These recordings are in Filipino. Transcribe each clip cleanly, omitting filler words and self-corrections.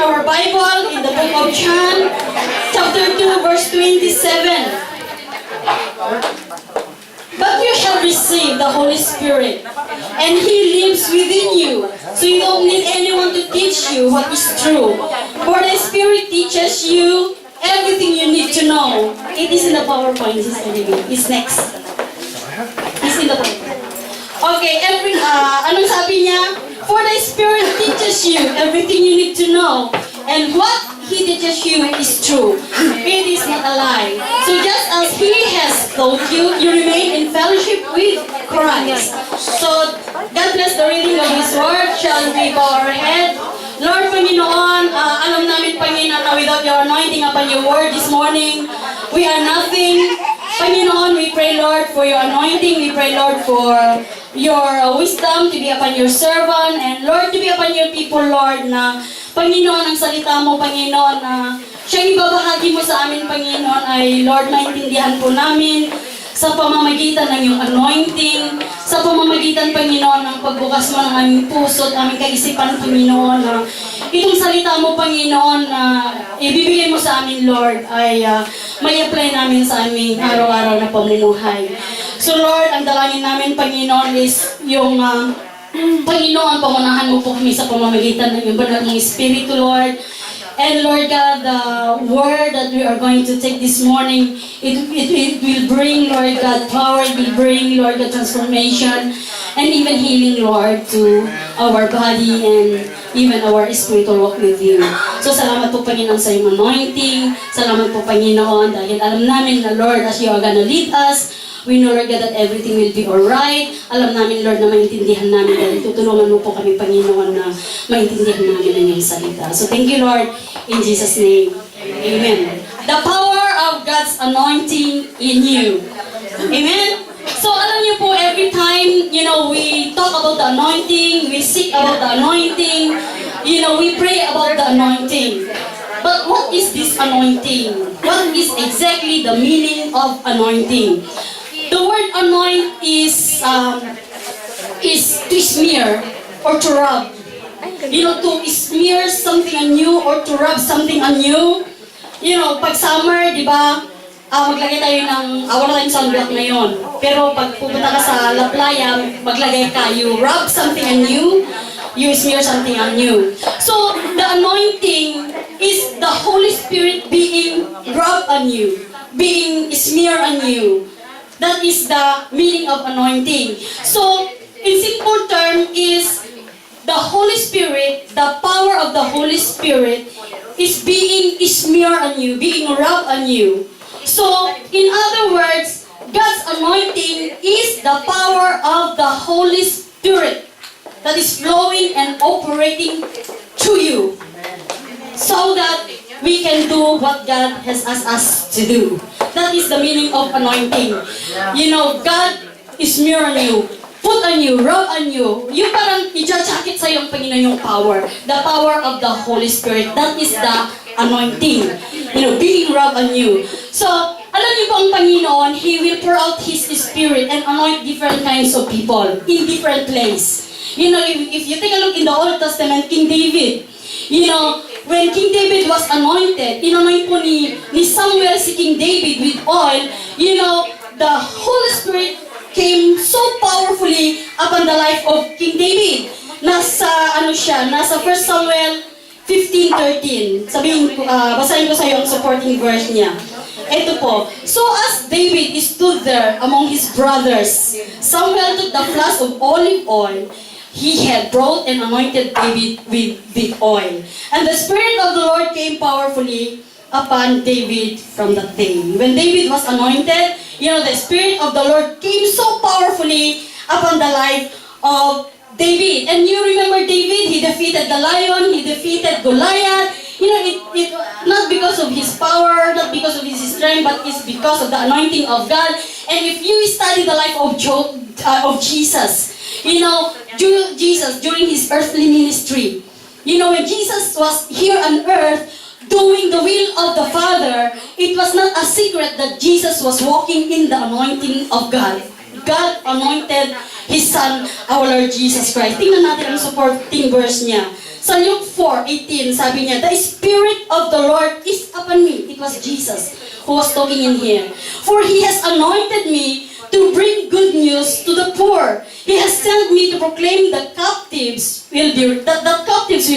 our Bible in the book of John, chapter 2, verse 27. But you shall receive the Holy Spirit, and He lives within you. So you don't need anyone to teach you what is true. For the Spirit teaches you everything you need to know. It is in the PowerPoint, Sister Libby. It's next. It's in the PowerPoint. Okay, anong sabi niya? For the Spirit teaches you everything you need to know. And what He teaches you is true. It is not a lie. So just as He has taught you, you remain in fellowship with Christ. So, God bless the reading of His Word. Shall we bow our head? Lord, Panginoon, alam namin, Panginoon, na without your anointing upon your Word this morning, we are nothing. Panginoon, we pray, Lord, for your anointing. We pray, Lord, for your wisdom to be upon your servant, and Lord, to be upon your people, Lord, na Panginoon, ang salita mo, Panginoon, na siyang ibabahagi mo sa amin, Panginoon, ay Lord, maintindihan po namin sa pamamagitan ng iyong anointing, sa pamamagitan, Panginoon, ng pagbukas mo ng aming puso at aming kaisipan, Panginoon, na itong salita mo, Panginoon, na ibibigay mo sa amin, Lord, ay may apply namin sa aming araw-araw na pamumuhay. So, Lord, ang dalangin namin, Panginoon, is yung Panginoon, pangunahan mo po kami sa pamamagitan ng iyong banal mong Espiritu, Lord. And Lord God, the word that we are going to take this morning, it will bring, Lord God, power, it will bring, Lord God, transformation, and even healing, Lord, to our body and even our spiritual walk with you. So salamat po, Panginoon, sa iyong anointing. Salamat po, Panginoon, dahil alam namin na, Lord, as you are gonna lead us, we know, Lord God, that everything will be alright. Alam namin, Lord, na maintindihan namin dahil tutulungan mo po kami, Panginoon, na maintindihan namin ang iyong salita. So thank you, Lord, in Jesus' name. Amen. The power of God's anointing in you. Amen? So alam niyo po, every time, we talk about the anointing, we seek about the anointing, we pray about the anointing. But what is this anointing? What is exactly the meaning of anointing? The word anoint is to smear or to rub. To smear something on you or to rub something on you. Pag summer, di ba, maglagay tayo ng, wala tayong sunblock ngayon. Pero pag pupunta ka sa La Playa, maglagay ka, you rub something on you, you smear something on you. So, the anointing is the Holy Spirit being rubbed on you, being smeared on you. That is the meaning of anointing. So, in simple term is the Holy Spirit, the power of the Holy Spirit is being smeared on you, being rubbed on you. So, in other words, God's anointing is the power of the Holy Spirit that is flowing and operating through you so that we can do what God has asked us to do. That is the meaning of anointing. God is smear on you, put on you, rub on you. Yung parang i-jacket sa yung Panginoon yung power. The power of the Holy Spirit. That is the anointing. Being rubbed on you. So, alam niyo po ang Panginoon, He will pour out His Spirit and anoint different kinds of people in different place. If you take a look in the Old Testament, King David, when King David was anointed, inanoint po ni Samuel si King David with oil, the Holy Spirit came so powerfully upon the life of King David. Nasa 1 Samuel 15:13. Basahin ko sa iyo ang supporting verse niya. Ito po. So as David stood there among his brothers, Samuel took the flask of olive oil he had brought and anointed David with oil. And the Spirit of the Lord came powerfully upon David from that day. When David was anointed, the Spirit of the Lord came so powerfully upon the life of David. And you remember David, he defeated the lion, he defeated Goliath. It not because of his power, not because of his strength, but it's because of the anointing of God. And if you study the life of Jesus, Jesus during his earthly ministry, when Jesus was here on earth doing the will of the Father, it was not a secret that Jesus was walking in the anointing of God. God anointed His Son, our Lord Jesus Christ. Tingnan natin ang supporting verse niya. Sa Luke 4:18, sabi niya, "The Spirit of the Lord is upon me." It was Jesus who was talking in here. "For He has anointed me to bring good news to the poor. He has sent me to proclaim that the captives will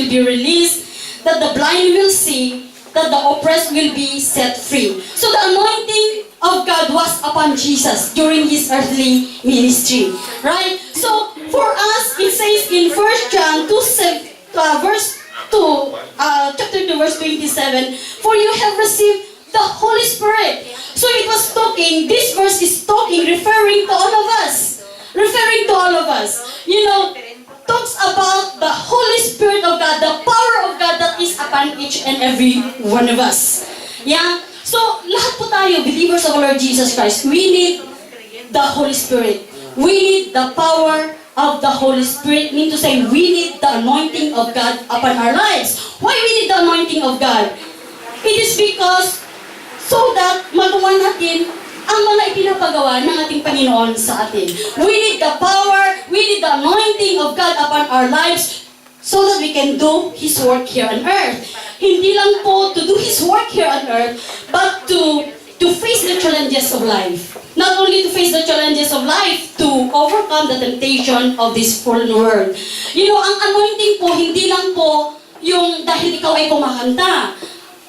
be released, that the blind will see, that the oppressed will be set free." So the anointing of God was upon Jesus during His earthly ministry. Right? So for us, it says in 1 John 2, verse 2, chapter 2, verse 27, "For you have received the Holy Spirit." So it was talking, this verse is talking, referring to all of us. Referring to all of us. You know, talks about the Holy Spirit of God, the power of God that is upon each and every one of us. Yeah? So, lahat po tayo, believers of our Lord Jesus Christ, we need the Holy Spirit. We need the power of the Holy Spirit. Mean to say, we need the anointing of God upon our lives. Why we need the anointing of God? It is because so that magawa natin ang mga ipinapagawa ng ating Panginoon sa atin. We need the power, we need the anointing of God upon our lives so that we can do His work here on earth. Hindi lang po to do His work here on earth, but to face the challenges of life. Not only to face the challenges of life, to overcome the temptation of this fallen world. You know, ang anointing po, hindi lang po yung dahil ikaw ay kumakanta.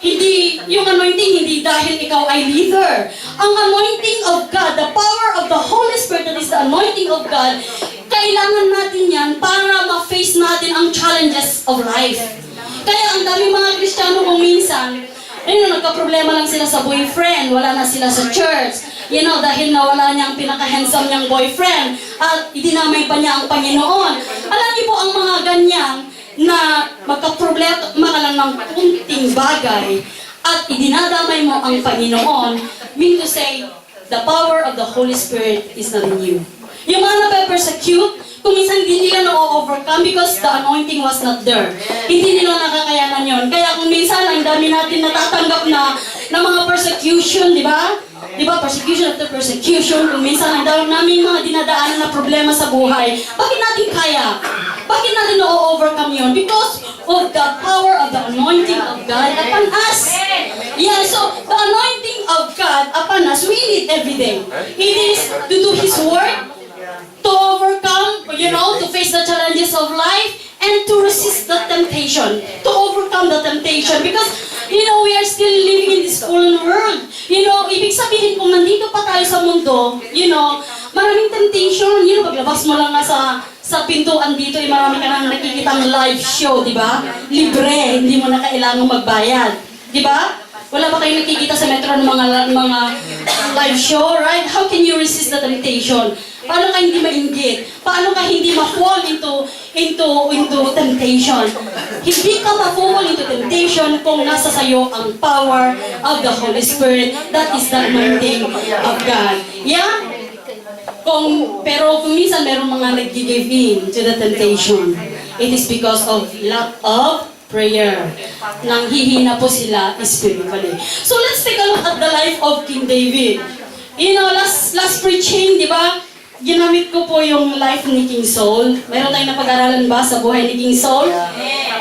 Hindi, yung anointing, hindi dahil ikaw ay leader. Ang anointing of God, the power of the Holy Spirit, that is the anointing of God, kailangan natin yan para ma-face natin ang challenges of life. Kaya ang daming mga Kristiyano kung minsan, nagka-problema lang sila sa boyfriend, wala na sila sa church. You know, dahil nawala niya ang pinaka-handsome niyang boyfriend at idinamay pa niya ang Panginoon. Alam niyo po ang mga ganyan, na magka-problema lang ng kunting bagay at idinadamay mo ang Panginoon, mean to say, the power of the Holy Spirit is not in you. Yung mga nape-persecute, kung minsan hindi nila na-overcome because the anointing was not there. Hindi nila nakakayanan yon. Kaya kung minsan, ang dami natin natatanggap na mga persecution, di ba? Di ba? Persecution after persecution. Kung minsan, ang dami namin mga dinadaanan na problema sa buhay. Bakit natin kaya? Bakit natin na-overcome yun? Because of the power of the anointing of God upon us. Yeah, so the anointing of God upon us, we need every day. It is to do His work, to overcome, to face the challenges of life, and to resist the temptation, to overcome the temptation. Because, we are still living in this fallen world. Ibig sabihin kung nandito pa tayo sa mundo, maraming temptation. Paglabas mo lang nga sa pintuan dito, marami ka nang nakikitang live show, di ba? Libre, hindi mo na kailangang magbayad. Di ba? Wala ba kayong nakikita sa metro ng mga live show, right? How can you resist the temptation? Paano ka hindi mainggit? Paano ka hindi ma-fall into temptation? Hindi ka ma-fall into temptation kung nasa sayo ang power of the Holy Spirit. That is the anointing of God. Yeah? Pero kung minsan merong mga nag-give in to the temptation, it is because of lack of prayer. Nanghihina po sila spiritually. So let's take a look at the life of King David. Last preaching, di ba? Ginamit ko po yung life ni King Saul. Meron tayong napag-aralan ba sa buhay ni King Saul?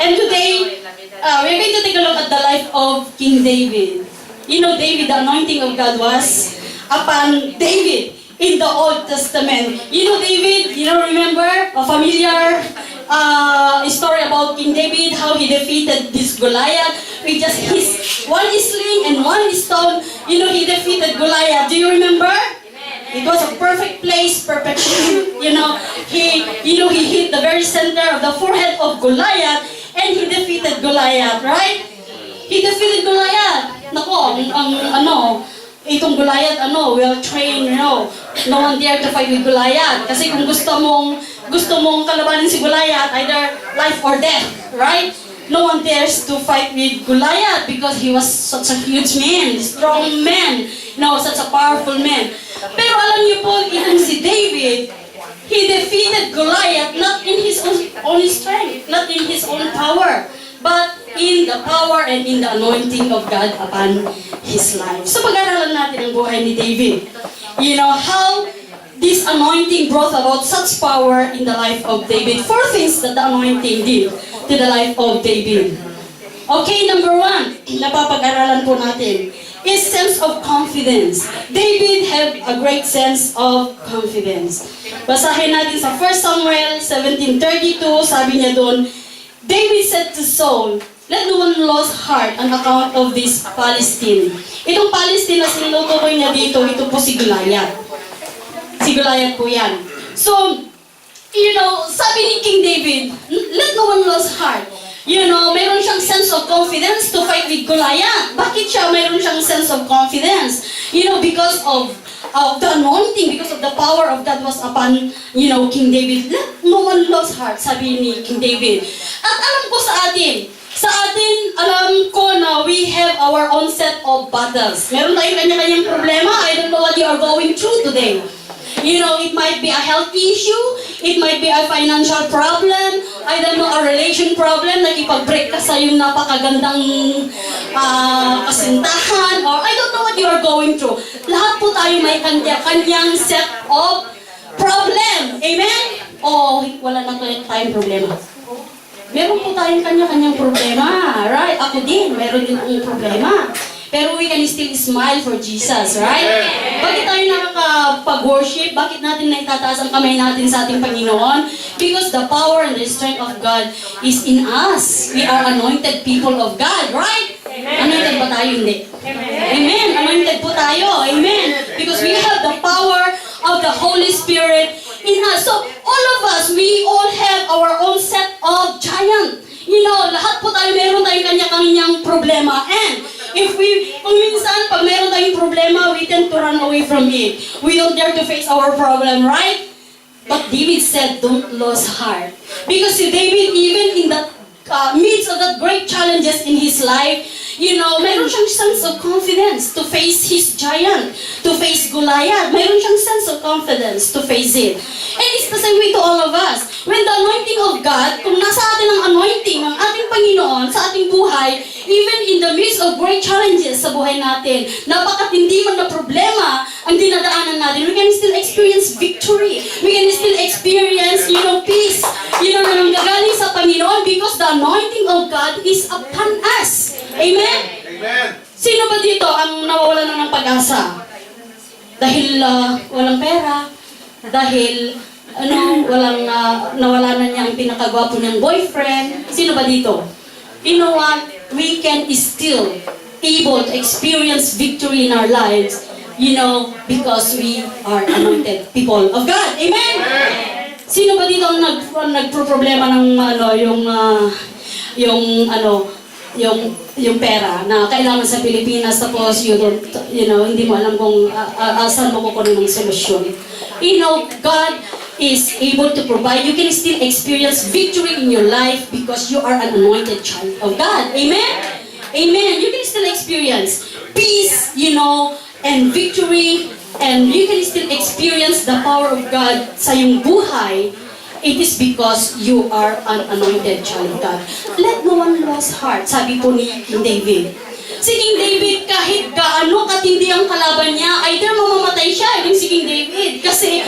And today, we're going to take a look at the life of King David. David, the anointing of God was upon David in the Old Testament. David, remember a familiar story about King David, how he defeated this Goliath with just his one sling and one stone. He defeated Goliath. Do you remember? It was a perfect place, perfect shoot. He hit the very center of the forehead of Goliath, and he defeated Goliath, right? He defeated Goliath. Nako, itong Goliath, well trained, no one dare to fight with Goliath. Kasi kung gusto mong kalabanin si Goliath, either life or death, right? No one dares to fight with Goliath because he was such a huge man, strong man, such a powerful man. Pero alam niyo po, even si David, he defeated Goliath not in his own strength, not in his own power, but in the power and in the anointing of God upon his life. So pag-aralan natin ang buhay ni David. How this anointing brought about such power in the life of David. 4 things that the anointing did to the life of David. Okay, number 1, napapag-aralan po natin, is sense of confidence. David had a great sense of confidence. Basahin natin sa 1 Samuel 17:32, sabi niya doon, David said to Saul, let no one lose heart on account of this Palestine. Itong Palestine na sinutukoy niya dito, ito po si Goliath. Si Goliath po yan. So, sabi ni King David, let no one lose heart. Meron siyang sense of confidence to fight with Goliath. Bakit meron siyang sense of confidence? Because of the anointing, because of the power of God was upon, King David. Let no one lose heart, sabi ni King David. At alam ko sa atin, alam ko na we have our own set of battles. Meron tayong kanya-kanyang problema. I don't know what you are going through today. It might be a health issue, it might be a financial problem, I don't know, a relation problem, nakipag-break ka sa yung napakagandang kasintahan, or I don't know what you are going through. Lahat po tayo may kanya-kanyang set of problem. Amen? Wala na tayong problema. Meron po tayong kanya-kanyang problema. Right? Ako din, meron din akong problema. Pero we can still smile for Jesus, right? Bakit tayo nakakapag-worship? Bakit natin naitataas ang kamay natin sa ating Panginoon? Because the power and the strength of God is in us. We are anointed people of God, right? Anointed ba tayo? Hindi. Amen. Anointed po tayo. Amen. Because we have the power of the Holy Spirit in us. So, all of us, we all have our own set of giant. Lahat po tayo, meron tayong kanya-kanyang problema. And, kung minsan, pag meron tayong problema, we tend to run away from it. We don't dare to face our problem, right? But David said, don't lose heart. Because si David, even in the midst of that great challenges in his life, meron siyang sense of confidence to face his giant, to face Goliath. Meron siyang sense of confidence to face it. And it's the same way to all of us. When the anointing of God, kung nasa atin ang anointing ng ating Panginoon sa ating buhay, even in the midst of great challenges sa buhay natin, napakatindi man na problema ang dinadaanan natin, we can still experience victory. We can still experience, peace, na nanggagaling sa Panginoon because the anointing of God is upon us. Amen? Amen. Sino ba dito ang nawawalan na ng pag-asa? Dahil walang pera, dahil nawala na niya ang pinakagwapo niyang boyfriend. Sino ba dito? You know what? We can still able to experience victory in our lives, because we are anointed people of God. Amen? Sino ba dito ang nagproblema ng yung pera na kailangan sa Pilipinas tapos hindi mo alam kung saan mo kukunin ng solusyon. God is able to provide. You can still experience victory in your life because you are an anointed child of God. Amen? Amen. You can still experience peace, and victory, and you can still experience the power of God sa iyong buhay. It is because you are an anointed child of God. Let no one lose heart, sabi po ni King David. Si King David, kahit gaano katindi ang kalaban niya, either mamamatay siya, yung si King David. Kasi,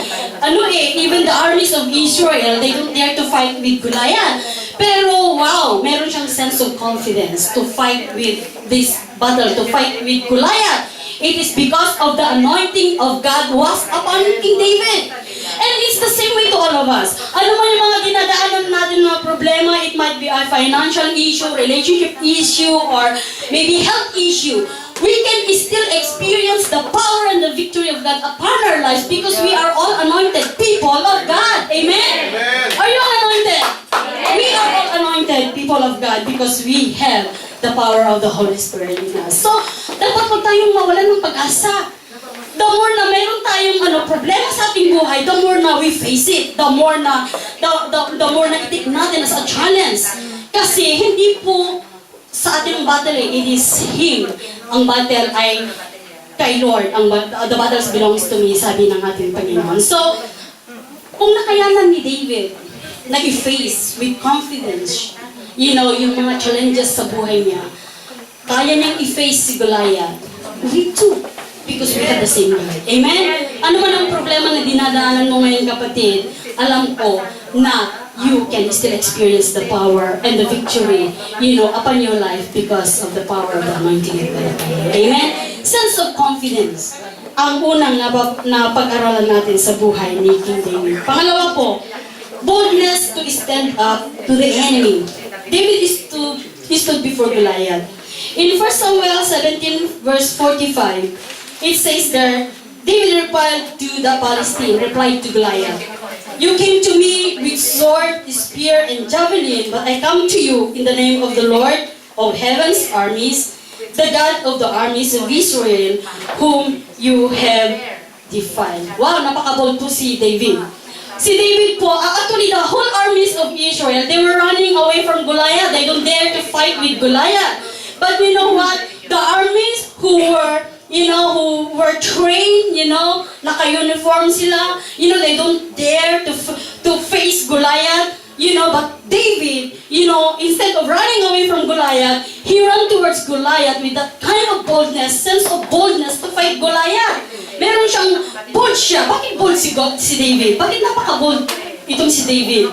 even the armies of Israel, they don't dare to fight with Goliath. Pero, wow, meron siyang sense of confidence to fight with this battle, to fight with Goliath. It is because of the anointing of God was upon King David. And it's the same way to all of us. Ano man yung mga dinadaanan natin na problema, it might be a financial issue, relationship issue, or maybe health issue. We can still experience the power and the victory of God upon our lives because we are all anointed people of God. Amen? Amen. Are you anointed? We are all anointed people of God because we have the power of the Holy Spirit in us. So, dapat huwag tayong mawalan ng pag-asa. The more na meron tayong problema sa ating buhay, the more na we face it, the more na itik natin as a challenge. Kasi hindi po sa ating battle, it is Him. Ang battle ay kay Lord. The battles belongs to me, sabi ng ating Panginoon. So, kung nakayanan ni David na i-face with confidence, yung mga challenges sa buhay niya, kaya niyang i-face si Goliath. We too. because we have the same God. Amen? Ano man ang problema na dinadaanan mo ngayon, kapatid, alam ko na you can still experience the power and the victory, upon your life because of the power of the anointing of God. Amen? Sense of confidence. Ang unang na pag-aralan natin sa buhay ni King David. Pangalawa po, boldness to stand up to the enemy. David stood before Goliath. In 1 Samuel 17 verse 45, it says there, David replied to Goliath, "You came to me with sword, spear, and javelin, but I come to you in the name of the Lord of heaven's armies, the God of the armies of Israel, whom you have defied." Wow, napaka-bold po si David. Si David po, actually the whole armies of Israel, they were running away from Goliath. They don't dare to fight with Goliath. But you know what? The armies who were trained, naka-uniform sila, they don't dare to face Goliath, but David, instead of running away from Goliath, he ran towards Goliath with that kind of boldness, sense of boldness to fight Goliath. Meron siyang bold siya. Bakit bold si David? Bakit napaka-bold itong si David?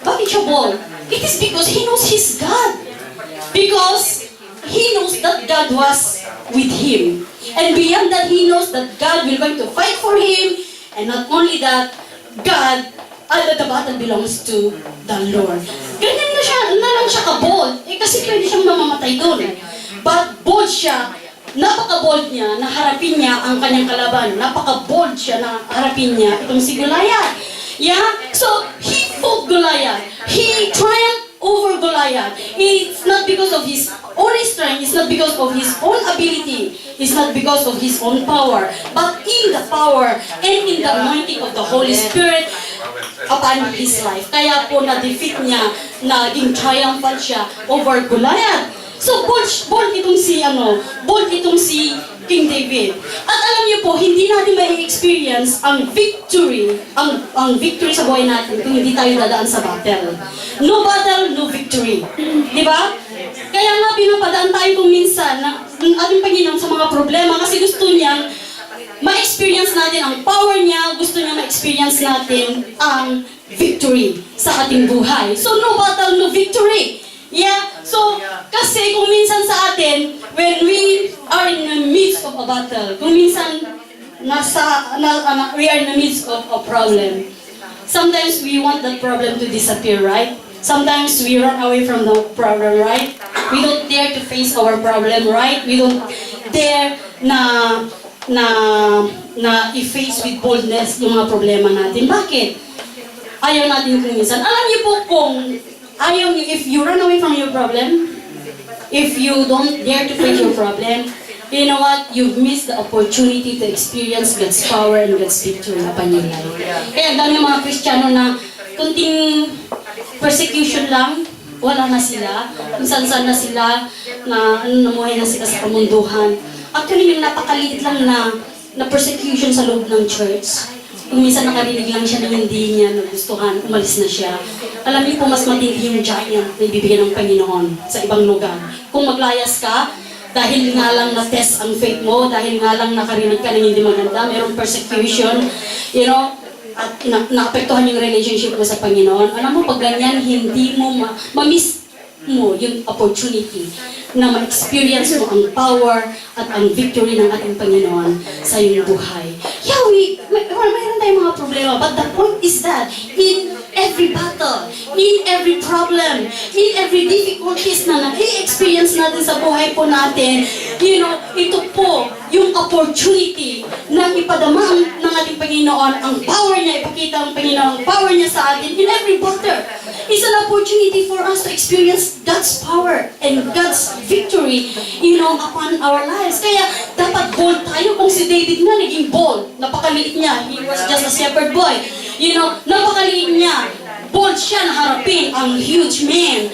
Bakit siya bold? It is because he knows his God. Because he knows that God was with him. And beyond that, he knows that God will going to fight for him. And not only that, the battle belongs to the Lord. Ganyan na lang siya ka-bold. Kasi pwede siyang mamamatay doon. But bold siya. Napaka-bold niya na harapin niya ang kanyang kalaban. Napaka-bold siya na harapin niya itong si Goliath. Yeah? So, he fought Goliath. He triumphed over Goliath. It's not because of his own strength. It's not because of his own ability. It's not because of his own power. But in the power and in the anointing of the Holy Spirit upon his life. Kaya po na-defeat niya, naging triumphant siya over Goliath. So, bold itong si King David. At alam niyo po, hindi natin mai-experience ang victory sa buhay natin kung hindi tayo dadaan sa battle. No battle, no victory. Di ba? Kaya nga, pinapadaan tayo kung minsan ng ating Panginoon sa mga problema kasi gusto niyang ma-experience natin ang power niya, gusto niya ma-experience natin ang victory sa ating buhay. So, no battle, no victory. Yeah, so, kasi kung minsan sa atin, when we are in the midst of a battle, kung minsan we are in the midst of a problem, sometimes we want that problem to disappear, right? Sometimes we run away from the problem, right? We don't dare to face our problem, right? We don't dare na i-face with boldness yung mga problema natin. Bakit? Ayaw natin kung minsan. Alam niyo po kung if you run away from your problem, if you don't dare to face your problem, you know what? You've missed the opportunity to experience God's power and God's victory upon your life. Kaya ang dami mga Kristiyano na kunting persecution lang, wala na sila, kung saan-saan na sila, namuhay na sila sa kamunduhan. Actually, yung napakaliit lang na persecution sa loob ng church. Kung minsan nakarinig lang siya na hindi niya nagustuhan, umalis na siya. Alam niyo po, mas matindi yung giant na ibibigay ng Panginoon sa ibang lugar. Kung maglayas ka, dahil nga lang na-test ang faith mo, dahil nga lang nakarinig ka ng hindi maganda, mayroong persecution, at naapektuhan yung relationship mo sa Panginoon. Alam mo, pag ganyan, hindi mo ma-miss mo yung opportunity na ma-experience mo ang power at ang victory ng ating Panginoon sa iyong buhay. Yeah, mayroon tayong mga problema, but the point is that in every battle, in every problem, in every difficulties na na-experience natin sa buhay po natin, ito po yung opportunity na ipadama ng ating Panginoon ang power niya, ipakita ang Panginoon ang power niya sa atin in every battle. It's an opportunity for us to experience God's power and God's victory, upon our lives. Kaya dapat bold tayo. Kung si David na naging bold, napakaliit niya. He was just a shepherd boy. Napakaliit niya. Bold siya na harapin ang huge man.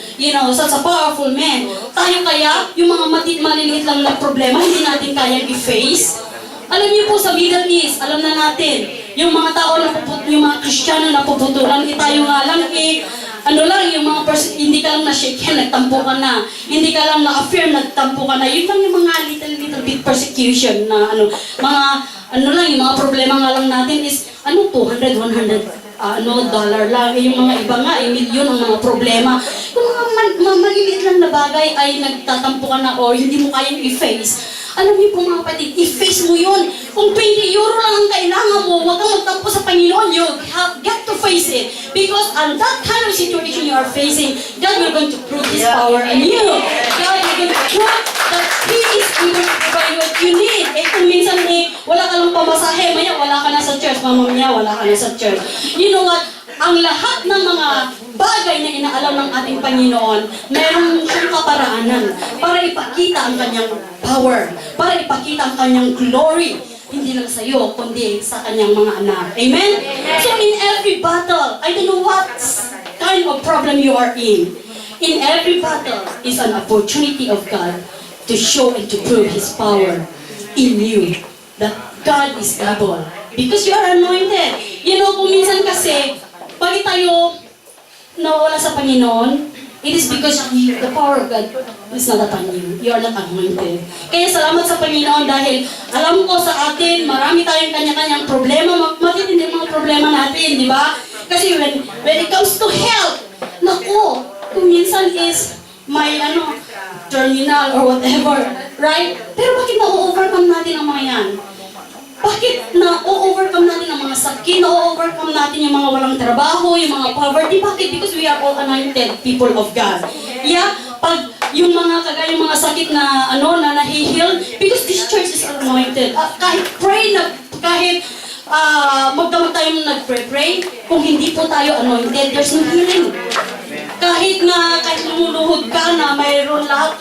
Such a powerful man. Tayo kaya, yung mga maliliit lang na problema, hindi natin kayang i-face. Alam niyo po sa Middle East, alam na natin, yung mga tao yung mga Kristiyano na puputulan, tayo nga lang ano lang, yung mga hindi ka lang na-shake hand, nagtampo ka na. Hindi ka lang na-affirm, nagtampo ka na. Yun lang yung mga little bit persecution na lang, yung mga problema nga lang natin is, 200, 100 dollar lang. Yung mga iba nga, milyon ang mga problema. Yung mga maliliit lang na bagay ay nagtatampo ka na or hindi mo kayang i-face. Alam niyo po mga kapatid, i-face mo yun. Kung 20 euro lang ang kailangan mo, huwag kang magtampo sa Panginoon. You get to face it. Because on that kind of situation you are facing, God will going to prove His power in you. God will going to prove that He is able to provide what you need. Kung minsan wala ka lang pamasahe, maya wala ka na sa church, mamamaya wala ka na sa church. You know what? Ang lahat ng mga bagay na inaalam ng ating Panginoon, meron siyang kaparaanan para ipakita ang kanyang power, para ipakita ang kanyang glory, hindi lang sa iyo, kundi sa kanyang mga anak. Amen? So in every battle, I don't know what kind of problem you are in every battle is an opportunity of God to show and to prove His power in you, that God is able. Because you are anointed. You know, kung minsan kasi, bakit tayo nawala sa Panginoon? It is because the power of God is not upon you. You are not anointed. Kaya salamat sa Panginoon dahil alam ko sa atin, marami tayong kanya-kanyang problema. Matitindi mga problema natin, di ba? Kasi when it comes to health, naku, kung minsan is may terminal or whatever, right? Pero bakit na-overcome natin ang mga yan? Bakit na-overcome natin ang mga sakit, na-overcome natin yung mga walang trabaho, yung mga poverty? Bakit? Because we are all anointed people of God. Yeah? Pag yung mga kagaya yung mga sakit na na-heal, because this church is anointed. Kahit magdamag tayong nag-pray, kung hindi po tayo anointed, there's no healing. Kahit lumuluhod ka na mayroon lahat,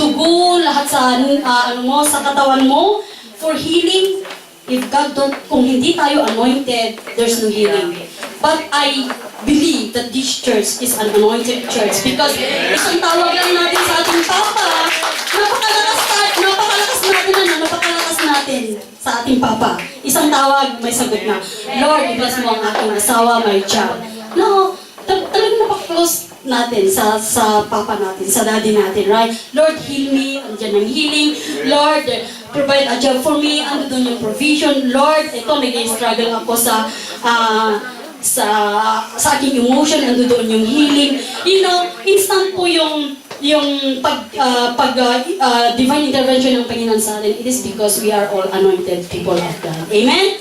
dugo, lahat sa katawan mo, for healing, if God kung hindi tayo anointed, there's no healing. But I believe that this church is an anointed church because isang tawag lang natin sa ating Papa, napakalakas natin sa ating Papa. Isang tawag, may sagot na, Lord, i-bless mo ang aking asawa, my child. No, talagang napaka-close natin sa Papa natin, sa Daddy natin, right? Lord, heal me, andyan ang healing. Lord, provide a job for me, ano doon yung provision. Lord, ito, nag-struggle ako sa aking emotion, ano doon yung healing. You know, instant po yung divine intervention ng Panginoon sa atin. It is because we are all anointed people of God. Amen?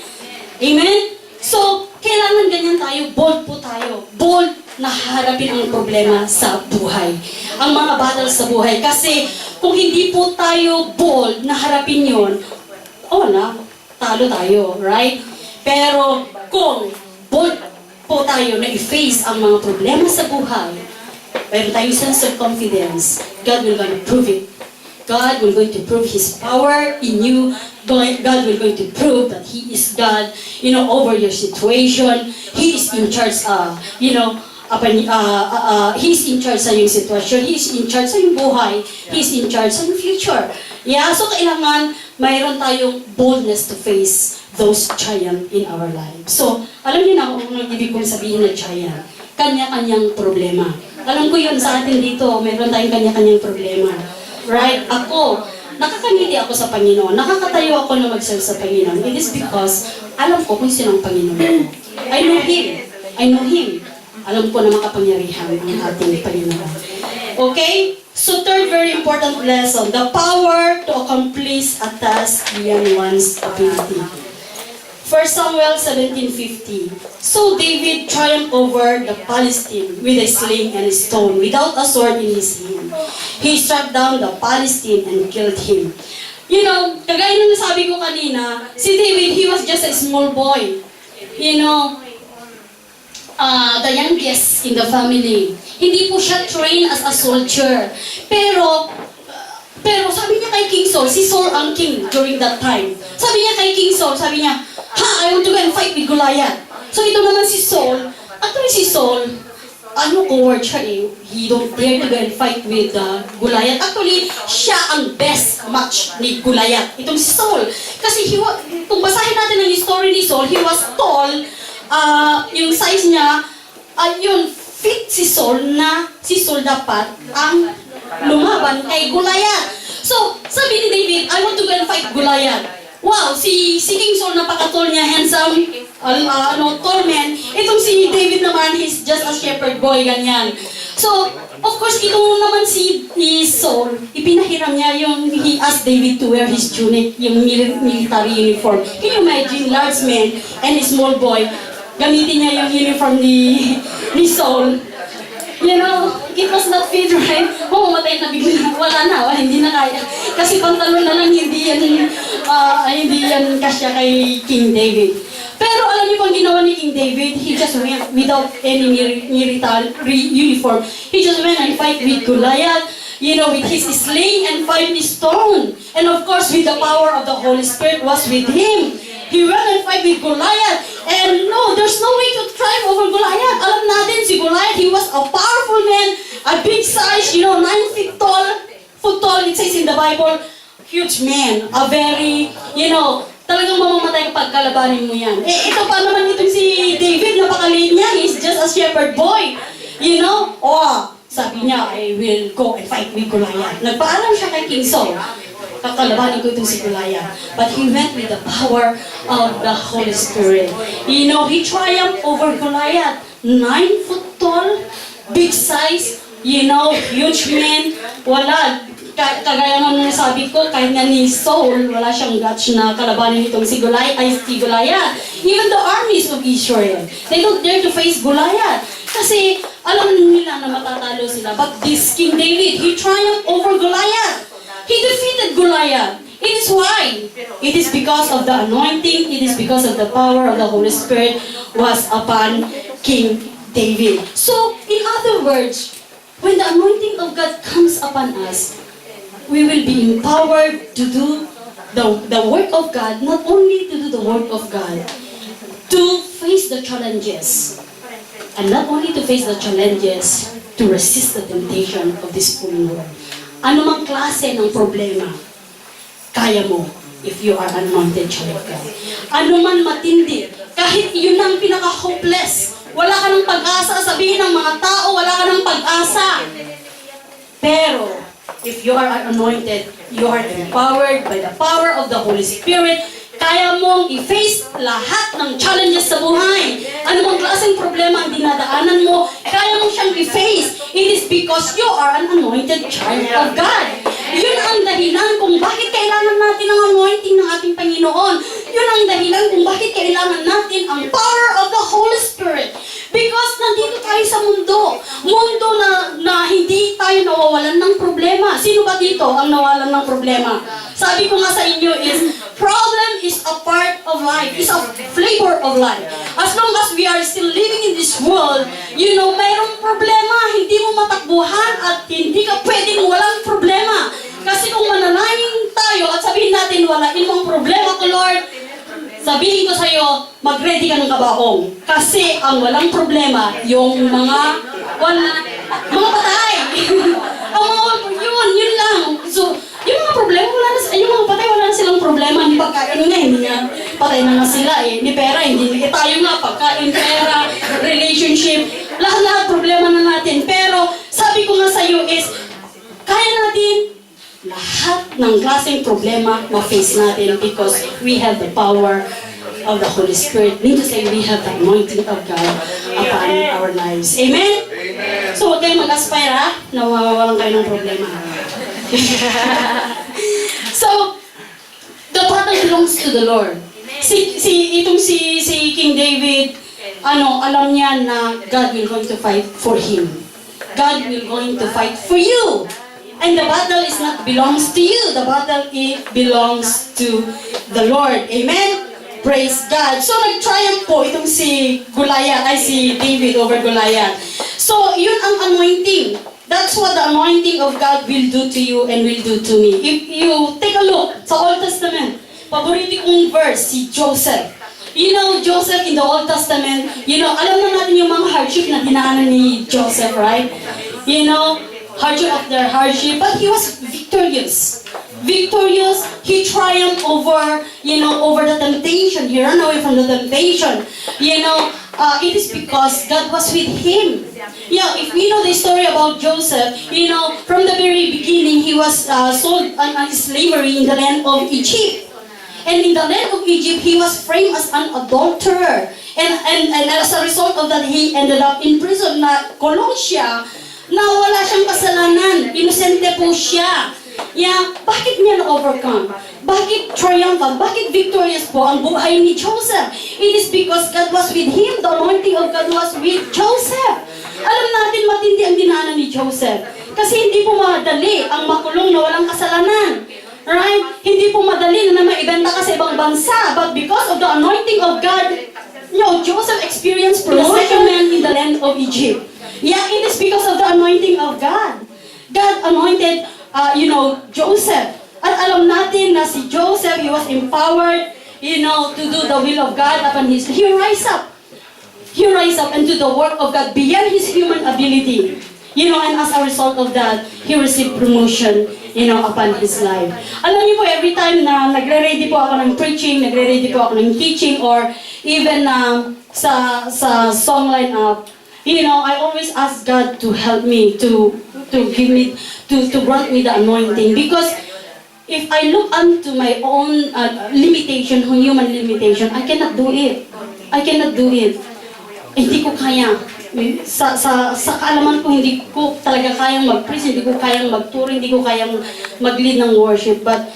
Amen? So, kailangan ganyan tayo, bold po tayo. Bold na harapin ang problema sa buhay. Ang mga battles sa buhay. Kasi kung hindi po tayo bold na harapin yun, wala, talo tayo, right? Pero kung bold po tayo na i-face ang mga problema sa buhay, meron tayong sense of confidence, God will going to prove it. God will going to prove His power in you. God will going to prove that He is God, over your situation. He is in charge, He's in charge sa iyong sitwasyon. He's in charge sa iyong buhay. He's in charge sa iyong future. Yeah, so kailangan mayroon tayong boldness to face those giants in our lives. So, alam niyo na kung anong ibig kong sabihin na giant. Kanya-kanyang problema. Alam ko yun sa atin dito, mayroon tayong kanya-kanyang problema. Right? Ako, nakakangiti ako sa Panginoon. Nakakatayo ako na mag-serve sa Panginoon. It is because alam ko kung sino ang Panginoon. I know Him. Alam ko na makapangyarihan ang ating Panginoon. Okay? So third very important lesson, the power to accomplish a task beyond one's ability. 1 Samuel 17:50. So David triumphed over the Philistine with a sling and a stone, without a sword in his hand. He struck down the Philistine and killed him. Kagaya ng nasabi ko kanina, si David, he was just a small boy. The youngest in the family. Hindi po siya trained as a soldier. Pero sabi niya kay King Saul, si Saul ang king during that time. Sabi niya kay King Saul, sabi niya, I want to go and fight with Goliath. So ito naman si Saul, coward siya eh. He don't dare to go and fight with Goliath. Actually, siya ang best match ni Goliath. Itong si Saul. Kasi kung basahin natin ang story ni Saul, he was tall, yung size niya, feet bakit si Saul dapat ang lumaban kay Goliath? So, sabi ni David, I want to go and fight Goliath. Wow, si King Saul, napaka-tall niya, handsome, tall man. Itong si David naman, he's just a shepherd boy, ganyan. So, of course, itong naman si Saul, ipinahiram niya he asked David to wear his tunic, yung military uniform. Can you imagine, large man and a small boy, gamitin niya yung uniform ni Saul. You know, it was not fit, right? Mamamatay na bigla. Wala, hindi na kaya. Kasi pantalon na lang, hindi yan kasya kay King David. Pero alam niyo pang ginawa ni King David, he just went without any military uniform. He just went and fight with Goliath, with his sling and 5 stone. And of course, with the power of the Holy Spirit was with him. He went and fight with Goliath. And no, there's no way to triumph over Goliath. Alam natin, si Goliath, he was a powerful man, a big size, 9 feet foot tall, it says in the Bible, huge man, a very, talagang mamamatay kapag kalabanin mo yan. Ito pa naman itong si David, napakaliit niya, he's just a shepherd boy. Sabi niya, I will go and fight with Goliath. Nagpaalam siya kay King Saul. Kakalabanin ko itong si Goliath. But he went with the power of the Holy Spirit. He triumphed over Goliath. 9 foot tall, big size, huge man. Wala. Kagaya nga sabi ko, kahit nga ni Saul, wala siyang guts na kalabanin itong si Goliath. Even the armies of Israel, they don't dare to face Goliath. Kasi alam nila na matatalo sila. But this King David, he triumphed over Goliath. He defeated Goliath. It is why? It is because of the anointing, it is because of the power of the Holy Spirit was upon King David. So, in other words, when the anointing of God comes upon us, we will be empowered to do the work of God, not only to do the work of God, to face the challenges. And not only to face the challenges, to resist the temptation of this fallen world. Ano mang klase ng problema, kaya mo if you are anointed child of God. Ano man matindi, kahit yun ang pinaka-hopeless, wala ka ng pag-asa, sabihin ng mga tao, wala ka ng pag-asa. Pero, if you are anointed, you are empowered by the power of the Holy Spirit, kaya mong i-face lahat ng challenges sa buhay. Ano mang klaseng problema ang dinadaanan mo, kaya mong siyang i-face. It is because you are an anointed child of God. Yun ang dahilan kung bakit kailangan natin ang anointing ng ating Panginoon. Yun ang dahilan kung bakit kailangan natin ang power of the Holy Spirit. Because nandito tayo sa mundo. Mundo na hindi tayo nawawalan ng problema. Sino ba dito ang nawalan ng problema? Sabi ko nga sa inyo is, problem is a part of life. It's a flavor of life. As long as we are still living in this world, mayroong problema, hindi mo matakbuhan at hindi ka pwedeng walang problema. Kasi kung manalangin tayo at sabihin natin, walain mo ang problema ko, Lord, sabihin ko sa'yo, mag-ready ka ng kabaong. Kasi ang walang problema, yung mga patay. Yun lang. So, yung mga problema, yung mga patay, wala na silang problema. Hindi pagkain nga, hindi nga patay na nga sila eh. Hindi pera, hindi tayo nga, pagkain, pera, relationship, lahat-lahat problema na natin. Pero, sabi ko nga sa'yo is, kaya natin lahat ng klaseng problema ma-face natin because we have the power of the Holy Spirit. Mean to say, we have the anointing of God upon our lives. Amen? Amen. So, huwag kayong mag-aspire, na mawawalan kayo ng problema. So, the battle belongs to the Lord. Si King David, alam niya na God will going to fight for him. God will going to fight for you. And the battle is not belongs to you. The battle belongs to the Lord. Amen? Praise God. So, nag-triumph po itong si David over Goliath. So, yun ang anointing. That's what the anointing of God will do to you and will do to me. If you take a look sa Old Testament, paborito kong verse, si Joseph. Joseph in the Old Testament, alam na natin yung mga hardship na dinaanan ni Joseph, right? Hardship after hardship, but he was victorious. He triumphed over the temptation. He ran away from the temptation. it is because God was with him. Yeah, if we know the story about Joseph, from the very beginning, he was sold on slavery in the land of Egypt. And in the land of Egypt, he was framed as an adulterer. And as a result of that, he ended up in prison na kulong siya, na wala siyang kasalanan. Inosente po siya. Yeah, bakit niya na-overcome? Bakit triumphant? Bakit victorious po ang buhay ni Joseph? It is because God was with him. The anointing of God was with Joseph. Alam natin matindi ang dinaanan ni Joseph. Kasi hindi po madali ang makulong na walang kasalanan. Right? Hindi po madali na maibenta ka sa ibang bansa. But because of the anointing of God, Joseph experienced promotion in the land of Egypt. Yeah, it is because of the anointing of God. God anointed Joseph. At alam natin na si Joseph, he was empowered, to do the will of God upon his, he rise up. He rise up and do the work of God beyond his human ability. And as a result of that, he received promotion, upon his life. Alam niyo po, every time na nagre-ready po ako ng preaching, nagre-ready po ako ng teaching, or even sa song line-up, I always ask God to help me, to give me, to grant me the anointing. Because if I look unto my own limitation, human limitation, I cannot do it. I cannot do it. Hindi ko kaya. Sa kaalaman ko, hindi ko talaga kayang mag-preach, hindi ko kayang mag-tour, hindi ko kayang mag-lead ng worship. But,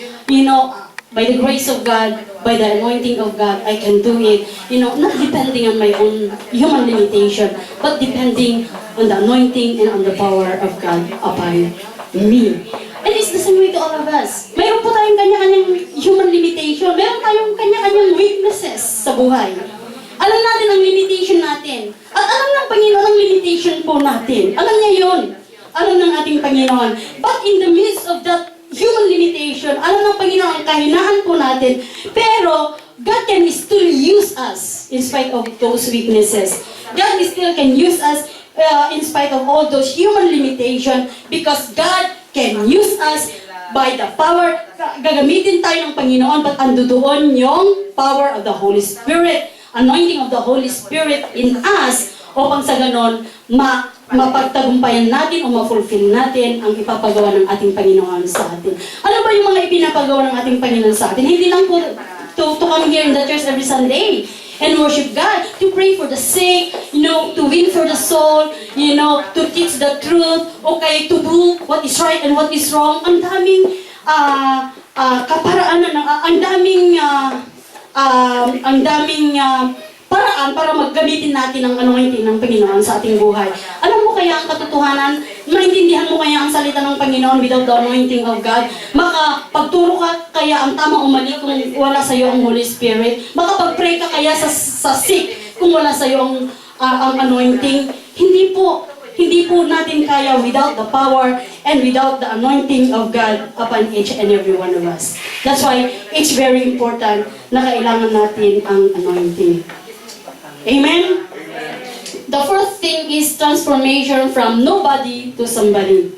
by the grace of God, by the anointing of God, I can do it. Not depending on my own human limitation, but depending on the anointing and on the power of God upon me. And it's the same way to all of us. Mayroon po tayong kanya-kanyang human limitation. Mayroon tayong kanya-kanyang weaknesses sa buhay. Alam natin ang limitation natin. At alam ng Panginoon ang limitation po natin. Alam niya yun. Alam ng ating Panginoon. But in the midst of that human limitation, alam ng Panginoon ang kahinaan po natin. Pero, God can still use us in spite of those weaknesses. God still can use us in spite of all those human limitations because God can use us by the power. Gagamitin tayo ng Panginoon, but ando doon yung power of the Holy Spirit, anointing of the Holy Spirit in us, upang sa ganon, mapagtagumpayan natin o ma-fulfill natin ang ipapagawa ng ating Panginoon sa atin. Ano ba yung mga ipinapagawa ng ating Panginoon sa atin? Hindi lang po to come here in the church every Sunday and worship God, to pray for the sick, to win for the soul, to teach the truth, okay, to do what is right and what is wrong. Ang daming kaparaanan, ang daming paraan para maggamitin natin ang anointing ng Panginoon sa ating buhay. Alam mo kaya ang katotohanan? Maintindihan mo kaya ang salita ng Panginoon without the anointing of God? Makapagturo ka kaya ang tama o mali kung wala sa iyo ang Holy Spirit? Makapag-pray ka kaya sa sick kung wala sa iyo ang anointing? Hindi po natin kaya without the power and without the anointing of God upon each and every one of us. That's why it's very important na kailangan natin ang anointing. Amen? The fourth thing is transformation from nobody to somebody.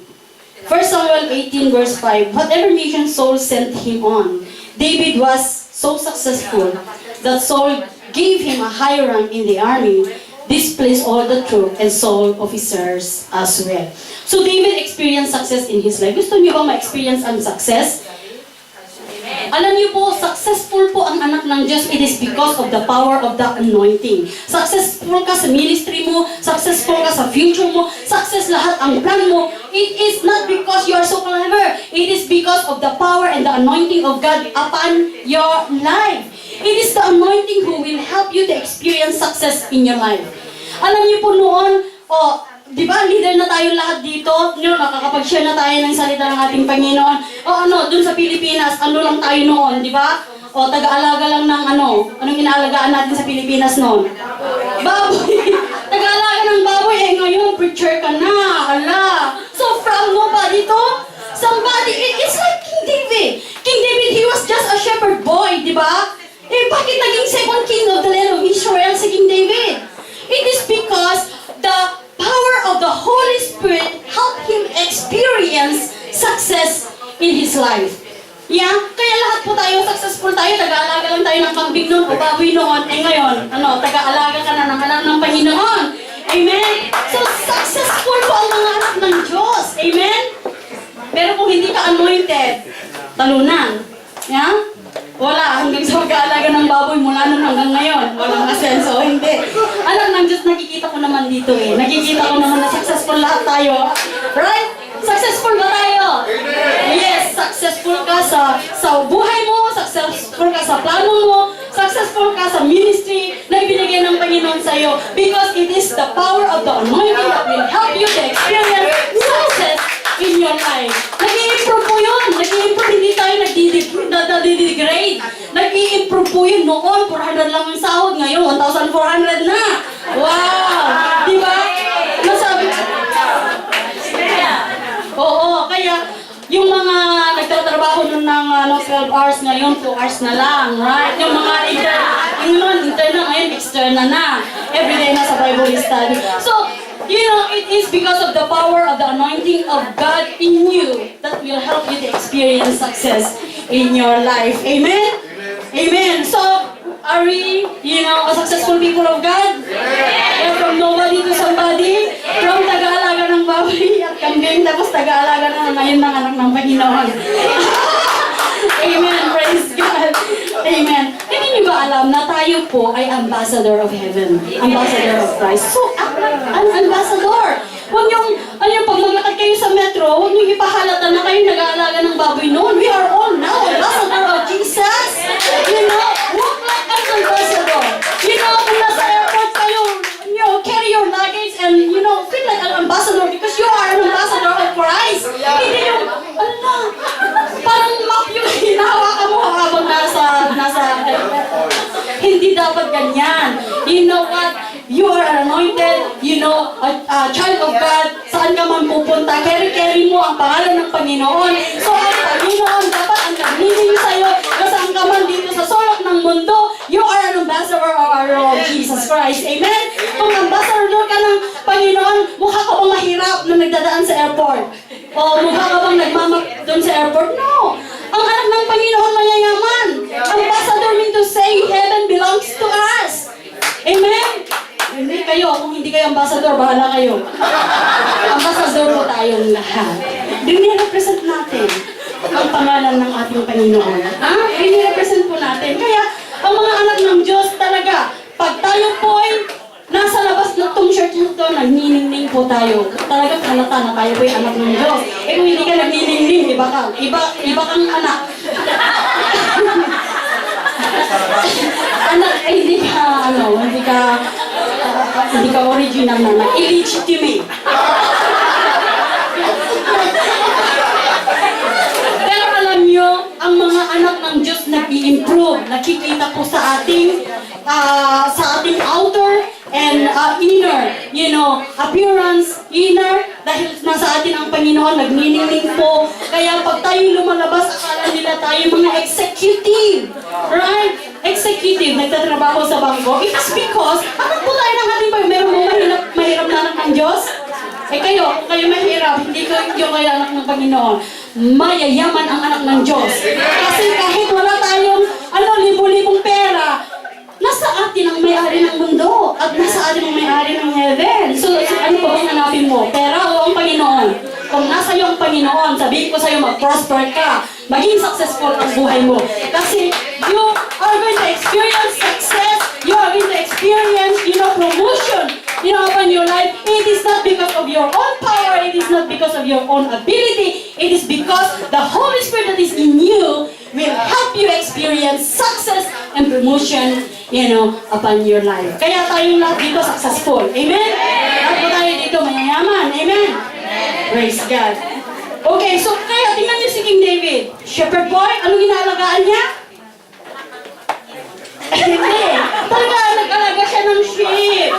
1 Samuel 18 verse 5, whatever mission Saul sent him on, David was so successful that Saul gave him a high rank in the army. This pleased all the troop and Saul officers as well. So David experienced success in his life. Gusto niyo ba ma-experience ang success? Alam niyo po, successful po ang anak ng Diyos. It is because of the power of the anointing. Successful ka sa ministry mo, successful ka sa future mo, success lahat ang plan mo. It is not because you are so clever. It is because of the power and the anointing of God upon your life. It is the anointing who will help you to experience success in your life. Alam niyo po noon, di ba, leader na tayo lahat dito, nakakapag-share na tayo ng salita ng ating Panginoon. Dun sa Pilipinas, lang tayo noon, di ba? Taga-alaga lang ng anong inaalagaan natin sa Pilipinas noon? Baboy! Taga-alaga ng baboy, ngayon, preacher ka na, So from nobody to somebody, it's like King David. King David, he was just a shepherd boy, di ba? Bakit naging second king of the land of Israel si King David? It is because the power of the Holy Spirit helped him experience success in his life. Yeah? Kaya lahat po tayo, successful tayo, taga-alaga lang tayo ng kambing noon o baboy noon. Eh ngayon, taga-alaga ka na ng anak ng Panginoon. Amen? So, successful po ang mga anak ng Diyos. Amen? Pero kung hindi ka anointed, talunan. Yeah? Wala, hanggang sa mag-aalaga ng baboy mula nun hanggang ngayon. Walang asenso, hindi. Alam ng Diyos, nakikita ko naman dito eh. Nakikita ko naman na successful lahat tayo. Right? Successful ba tayo? Yes, successful ka sa buhay mo, successful ka sa plano mo, successful ka sa ministry na ibinigay ng Panginoon sa iyo. Because it is the power of the anointing that will help you to experience success in your life. Nag-i-improve po yun. Nag-i-improve, hindi tayo nag-degrade. Nag-i-improve po yun noon. 400 lang ang sahod. Ngayon, 1,400 na. Wow! Di ba? Nasabi Oo, kaya yung mga nagtatrabaho nun ng 12 hours ngayon, 2 hours na lang, right? Yung mga internal ngayon, external na. Everyday na sa Bible study. So, it is because of the power of the anointing of God in you that will help you to experience success in your life. Amen? Amen. So, are we, a successful people of God? Yeah, from nobody to somebody? From taga-alaga ng baboy at kambing, tapos taga-alaga na ngayon ng anak ng Panginoon. Amen. Praise God. Amen. Hindi niyo ba alam na tayo po ay ambassador of heaven? Ambassador of Christ. So, an ambassador. Huwag niyong, pag maglakad kayo sa metro, huwag niyong ipahalata na kayo nag-aalaga ng baboy noon. We are all now ambassador of Jesus. Walk like an ambassador. Kung nasa airport kayo, carry your luggage and, feel like an ambassador because you are an ambassador of Christ. Hindi yung, parang map yung hinahawakan mo habang nasa hindi dapat ganyan. You know what? You are anointed, a child of God, saan ka man pupunta, carry mo ang pangalan ng Panginoon. So, ang Panginoon dapat ang nagliling sa'yo, saan ka man dito sa sulok ng mundo, you are an ambassador of our Lord Jesus Christ. Amen? Kung ambassador ka ng Panginoon, mukha ka bang mahirap na nagdadaan sa airport? O mukha ka bang nagmamap doon sa airport? No! Ang anak ng Panginoon mayayaman. Ambassador mean to say heaven belongs to us. Amen? Hindi kayo. Kung hindi kayo ambassador, bahala kayo. Ambassador po tayong lahat. Dinirepresent natin ang pangalan ng ating Panginoon. Dinirepresent po natin. Kaya, ang mga anak ng Diyos talaga, pag tayo po ay nasa labas ng tong church na ito, nagniningning po tayo. Talagang halata na tayo po yung anak ng Diyos. Eh kung hindi ka nagniningning, iba ka. Iba kang anak. Anak, ay hindi ka original na anak. Illegitimate. Pero alam nyo, ang mga anak ng Diyos nag-i-improve. Nakikita po sa ating outer and inner, appearance, inner, dahil nasa atin ang Panginoon, nagniningning po. Kaya pag tayo lumalabas, akala nila tayo mga executive. Right? Executive, nagtatrabaho sa bangko. It is because, anak po tayo ng ating Panginoon. Meron mo mahirap na anak ng Diyos? Eh kayo, kung kayo mahirap, hindi kayo anak ng Panginoon. Mayayaman ang anak ng Diyos. Kasi kahit wala tayong, libo-libong pera, nasa atin ang may-ari ng mundo at nasa atin ang may-ari ng heaven. So ano pa bang hanapin mo? Pera o ang Panginoon? Kung nasa iyo ang Panginoon, sabihin ko sa iyo, mag-prosper ka, maging successful ang buhay mo. Kasi you are going to experience success, you are going to experience, promotion, upon your life. It is not because of your own power, it is not because of your own ability, it is because the Holy Spirit that is in you will help you experience success and promotion, upon your life. Kaya tayong lahat dito successful. Amen? Lahat po tayo dito mayayaman. Amen? Praise God. Okay, so kaya tingnan niyo si King David. Shepherd boy, anong inaalagaan niya? Hindi. Talaga, nag-alaga siya ng sheep.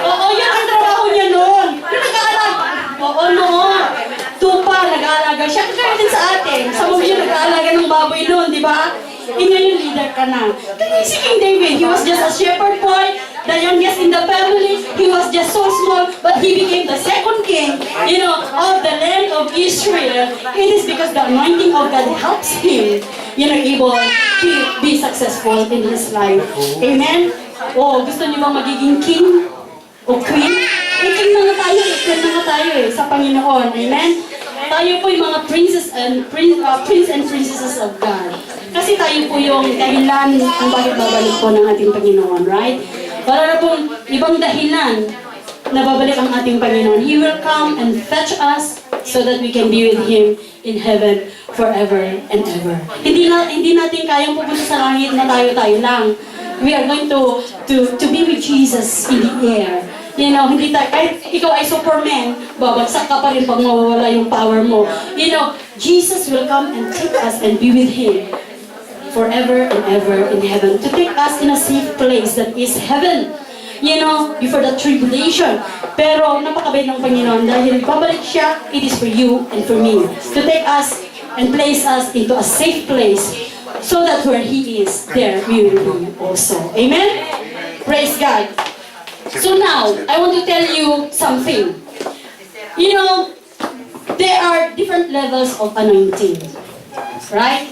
Oo, yan ang trabaho niya noon. Yung nag-aalaga. Oo, noon. Tupa, nag-aalaga siya. Kaya din sa atin. Sa mga yun, nag-aalaga ng baboy noon, di ba? Ngayon, leader ka na. Kaya si King David, he was just a shepherd boy, the youngest in the family. He was just so small, but he became the second king, of the land of Israel. Israel, it is because the anointing of God helps him, able to be successful in his life. Amen? O, gusto niyo bang magiging king o queen? King na nga tayo, queen na nga tayo sa Panginoon. Amen? Tayo po yung mga prince and princesses of God. Kasi tayo po yung dahilan kung bakit babalik po ng ating Panginoon, right? Wala na pong ibang dahilan na babalik ang ating Panginoon. He will come and fetch us so that we can be with Him in heaven forever and ever. Hindi natin kayang pupunta sa langit na tayo lang. We are going to be with Jesus in the air. Hindi tayo, kahit ikaw ay Superman, babagsak ka pa rin pag mawawala yung power mo. Jesus will come and take us and be with Him forever and ever in heaven. To take us in a safe place that is heaven. Before the tribulation. Pero napakabait ng Panginoon dahil babalik siya, it is for you and for me. To take us and place us into a safe place so that where He is, there we will be also. Amen? Praise God. So now, I want to tell you something. There are different levels of anointing. Right?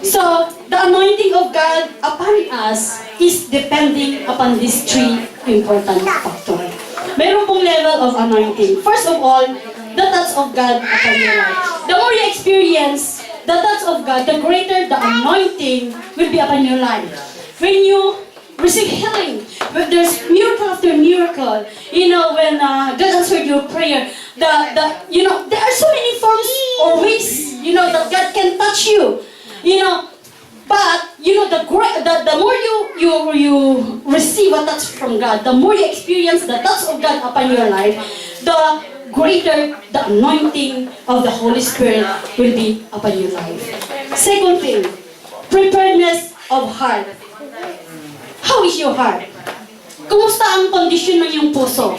So, the anointing of God upon us is depending upon these three important factors. Meron pong level of anointing. First of all, the touch of God upon your life. The more you experience the touch of God, the greater the anointing will be upon your life. When you receive healing, when there's miracle after miracle, when God answered your prayer, there are so many forms or ways, that God can touch you. But the more you receive a touch from God, the more you experience the touch of God upon your life, the greater the anointing of the Holy Spirit will be upon your life. Second thing, preparedness of heart. How is your heart? Kumusta ang kondisyon ng iyong puso?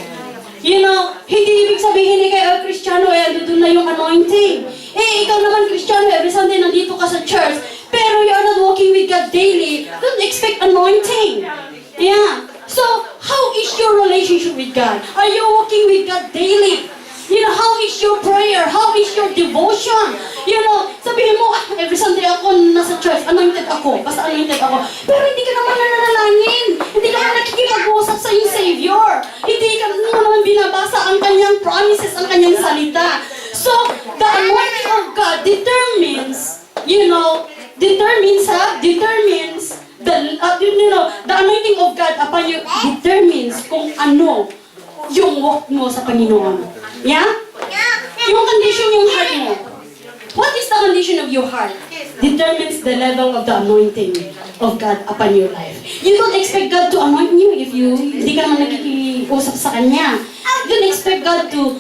Hindi ibig sabihin kayo Kristiyano, doon na yung anointing. Ikaw naman Kristiyano, every Sunday nandito ka sa church, pero you are not walking with God daily, don't expect anointing. Yeah. So, how is your relationship with God? Are you walking with God daily? How is your prayer? How is your devotion? Sabihin mo, every Sunday ako nasa church, anointed ako, basta anointed ako. Pero hindi ka naman nananalangin. Hindi ka naman nakikipag-usap sa iyong Savior. Hindi ka naman binabasa ang kanyang promises, ang kanyang salita. So, the anointing of God determines the anointing of God upon you determines kung ano yung walk mo sa Panginoon. Yeah? Yung condition yung heart mo. What is the condition of your heart? Determines the level of the anointing of God upon your life. You don't expect God to anoint you if hindi ka naman nakikiusap sa Kanya. You don't expect God to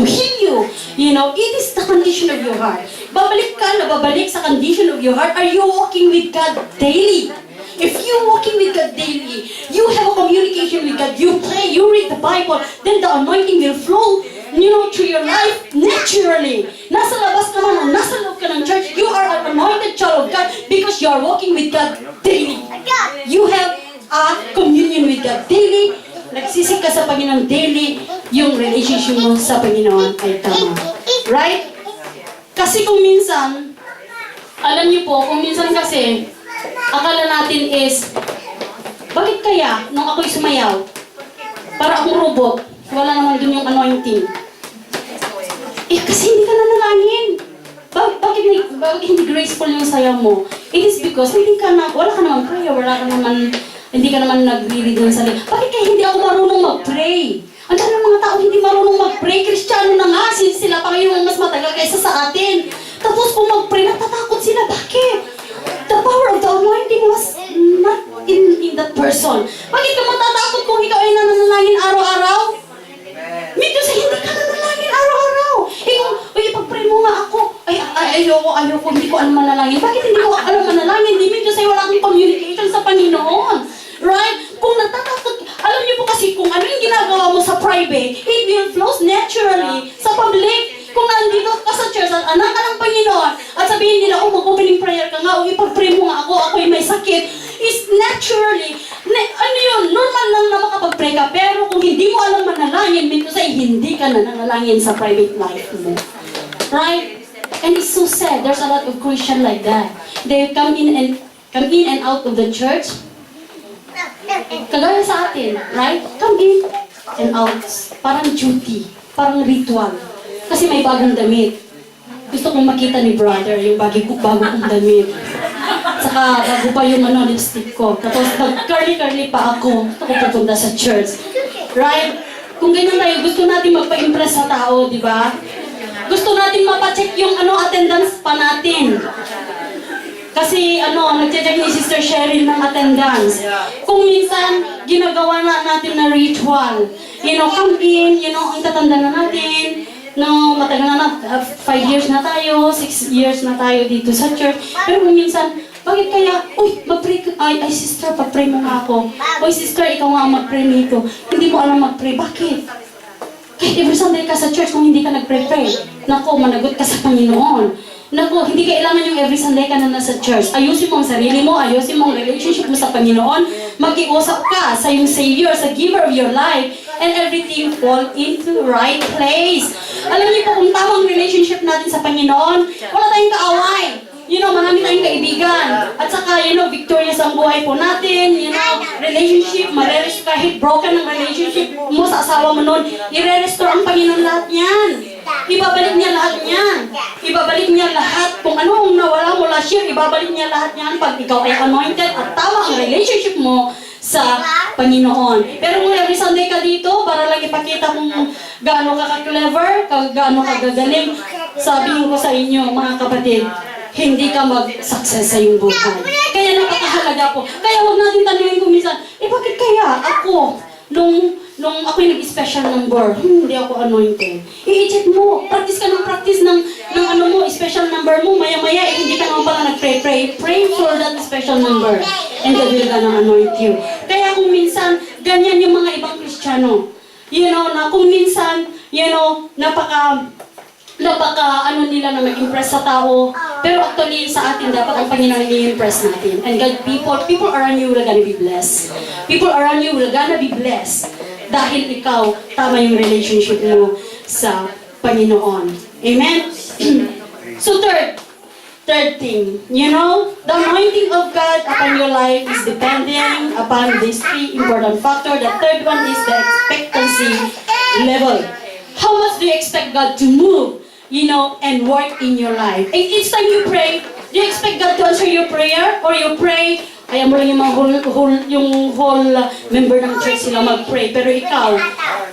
heal you. It is the condition of your heart. Babalik sa condition of your heart. Are you walking with God daily? If you're walking with God daily, you have a communication with God, you pray, you read the Bible, then the anointing will flow, through your life naturally. Nasa labas ka man, nasa loob ka ng church, you are an anointed child of God because you are walking with God daily. You have a communion with God daily. Nagsisik ka sa Panginoon daily, yung relationship mo sa Panginoon ay tama. Right? Kasi kung minsan, alam niyo po, kung minsan kasi, akala natin is, bakit kaya, nung ako'y sumayaw, para akong robot, wala naman dun yung anointing. Kasi hindi ka nanalangin. Bakit hindi graceful yung sayaw mo? It is because wala ka naman prayer, hindi ka naman nag-read ng salita. Bakit kaya hindi ako marunong mag-pray? Ang dami ng mga tao hindi marunong mag-pray. Kristiyano na nga, sila pa ngayon mas matagal kaysa sa atin. Tapos kung mag-pray, natatakot sila. Bakit? The power of the anointing was not in that person. Bakit ka matatakot kung ikaw ay nananalangin araw-araw? Medyo sa hindi ka nananalangin araw-araw. Pag-pray mo nga ako. Ayoko, hindi ko alam manalangin. Bakit hindi ko alam manalangin? Hindi medyo sa'yo wala akong communication sa Panginoon. Right? Kung natatakot, alam niyo po kasi kung ano yung ginagawa mo sa private, it will flow naturally sa public. Kung nandito ka sa church at anak ka ng Panginoon at sabihin nila, mag-opening prayer ka nga o ipag-pray mo nga ako, ako'y may sakit, is naturally, ano yun, normal lang na makapag-pray ka, pero kung hindi mo alam manalangin, mean to say, hindi ka nananalangin sa private life mo. Right? And it's so sad, there's a lot of Christian like that. They come in and out of the church, kagaya sa atin, right? Come in and out. Parang duty, parang ritual. Kasi may bagong damit. Gusto kong makita ni brother yung bago kong damit. Saka bago pa yung lipstick ko. Tapos nag-curly-curly pa ako. Gusto ko pupunta sa church. Right? Kung ganyan tayo, gusto natin magpa-impress sa tao, di ba? Gusto natin mapacheck yung attendance pa natin. Kasi nagche-check ni Sister Cheryl ng attendance. Kung minsan, ginagawa natin na ritual. Come in, ang tatanda na natin. Matagal na 5 years na tayo, 6 years na tayo dito sa church. Pero kung minsan, bakit kaya, mag-pray ka, ay sister, pag-pray mo nga ako. Sister, ikaw nga mag-pray nito. Hindi mo alam mag-pray. Bakit? Kahit every Sunday ka sa church kung hindi ka nag-pray-pray. Nako, managot ka sa Panginoon. Naku, hindi kailangan yung every Sunday ka na nasa church. Ayusin mo ang sarili mo, ayusin mo ang relationship mo sa Panginoon. Mag-iusap ka sa yung Savior, sa giver of your life, and everything fall into the right place. Alam niyo po, kung tamang relationship natin sa Panginoon, wala tayong kaaway. Marami tayong kaibigan. At saka, victorious ang buhay po natin. Relationship, kahit broken ang relationship mo sa asawa mo noon, i-restore ang Panginoon lahat yan. Ibabalik niya lahat yan. Ibabalik niya lahat. Kung ano ang nawala mo last year, ibabalik niya lahat yan pag ikaw ay anointed at tama ang relationship mo sa Panginoon. Pero kung every Sunday ka dito, para lang ipakita kung gaano ka ka-clever, gaano ka gagaling, sabihin ko sa inyo, mga kapatid, hindi ka mag-success sa iyong buhay. Kaya napakahalaga po. Kaya huwag natin tanungin kung minsan, bakit kaya ako, nung ako'y nag-special number, hindi ako anointed. I-check mo, practice ka ng practice ng special number mo, maya-maya, hindi ka naman pala nag-pray. Pray for that special number. And God will gonna anoint you. Kaya kung minsan, ganyan yung mga ibang Kristiyano. Na kung minsan, napaka nila na mag-impress sa tao. Pero actually, sa atin, dapat ang Panginoon i-impress natin. And God, people around you will gonna be blessed. People around you will gonna be blessed. Dahil ikaw, tama yung relationship mo sa Panginoon. Amen? So third thing, the anointing of God upon your life is depending upon these three important factors. The third one is the expectancy level. How much do you expect God to move, and work in your life? And each time you pray, do you expect God to answer your prayer? Or you pray, ayaw mo lang yung whole member ng church sila mag-pray. Pero ikaw,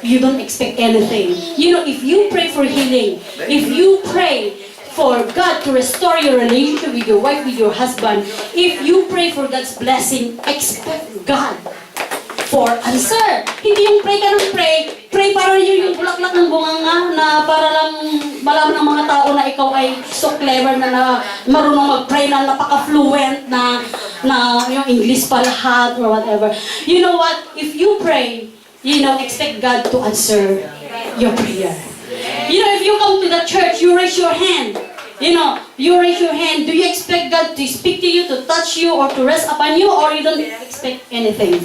you don't expect anything. If you pray for healing, if you pray for God to restore your relationship with your wife, with your husband, if you pray for God's blessing, expect God for answer. Hindi yung pray ka ng pray para yung bulaklak ng bunganga na para lang malaman ng mga tao na ikaw ay so clever na marunong mag-pray na napaka-fluent na yung English pa lahat or whatever. You know what? If you pray, expect God to answer your prayer. If you come to the church, you raise your hand. You raise your hand. Do you expect God to speak to you, to touch you, or to rest upon you, or you don't expect anything?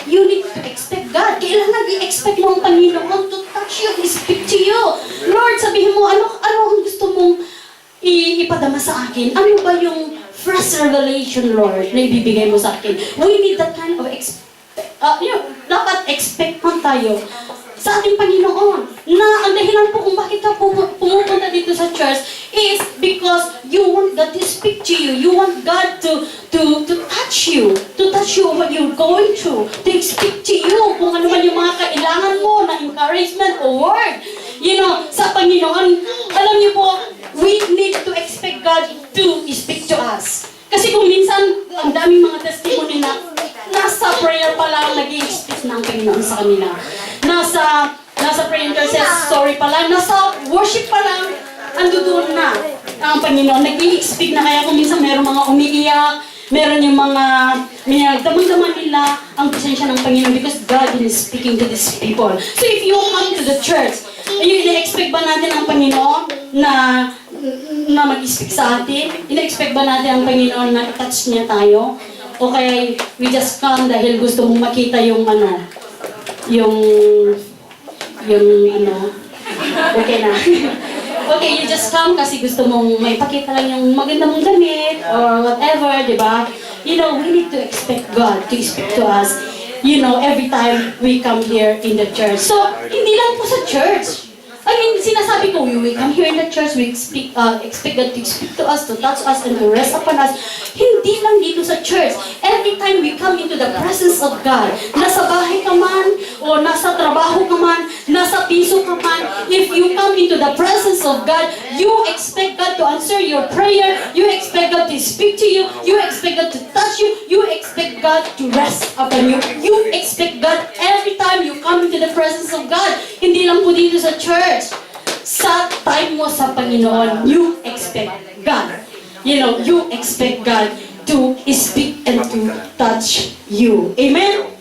You need to expect God. Kailangan i-expect mo ang Panginoon to touch you, to speak to you. Lord, sabihin mo, ano ang gusto mong ipadama sa akin? Ano ba yung first revelation, Lord, na ibibigay mo sa akin? We need that kind of dapat expectant tayo sa ating Panginoon. Na ang dahilan po kung bakit ka pumupunta dito sa church is because you want God to speak to you. You want God to touch you what you're going through, to speak to you kung ano man yung mga kailangan mo na encouragement o word. Sa Panginoon, alam niyo po, we need to expect God to speak to us. Kasi kung minsan, ang daming mga testimony na nasa prayer pa lang nag-i-speak ng Panginoon sa kanila. Nasa prayer intercessory pa lang, nasa worship pa lang, andoon na ang Panginoon. Nag-i-speak na kaya kung minsan meron mga umiiyak, meron yung mga damang-daman nila ang presensya ng Panginoon because God is speaking to these people. So if you come to the church, ina-expect ba natin ang Panginoon na mag-speak sa atin? Ina-expect ba natin ang Panginoon na touch niya tayo? O kaya we just come dahil gusto mong makita yung yung okay na. Okay, you just come kasi gusto mong may pakita lang yung maganda mong damit or whatever, di ba? You know, we need to expect God to speak to us, you know, every time we come here in the church. So, hindi lang po sa church. I mean, sinasabi ko, we come here in the church, we expect God to speak to us, to touch us, and to rest upon us. Hindi lang dito sa church. Every time we come into the presence of God, nasa bahay ka man, o nasa trabaho ka man, nasa piso ka man, if you come into the presence of God, you expect God to answer your prayer, you expect God to speak to you, you expect God to touch you, you expect God to rest upon you. You expect God every time you come into the presence of God. Hindi lang po dito sa church. Sa time mo sa Panginoon, you expect God. You know, you expect God to speak and to touch you. Amen?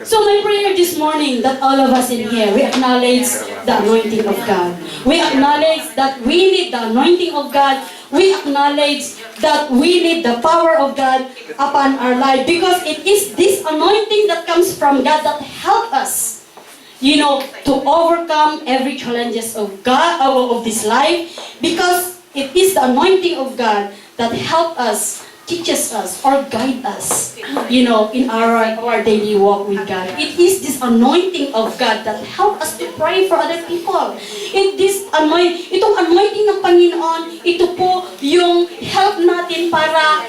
So my prayer this morning that all of us in here, we acknowledge the anointing of God. We acknowledge that we need the anointing of God. We acknowledge that we need the power of God upon our life. Because it is this anointing that comes from God that help us, you know, to overcome every challenges of God, of this life, because it is the anointing of God that help us, teaches us, or guide us, you know, in our daily walk with God. It is this anointing of God that help us to pray for other people. Itong anointing ng Panginoon, ito po yung help natin para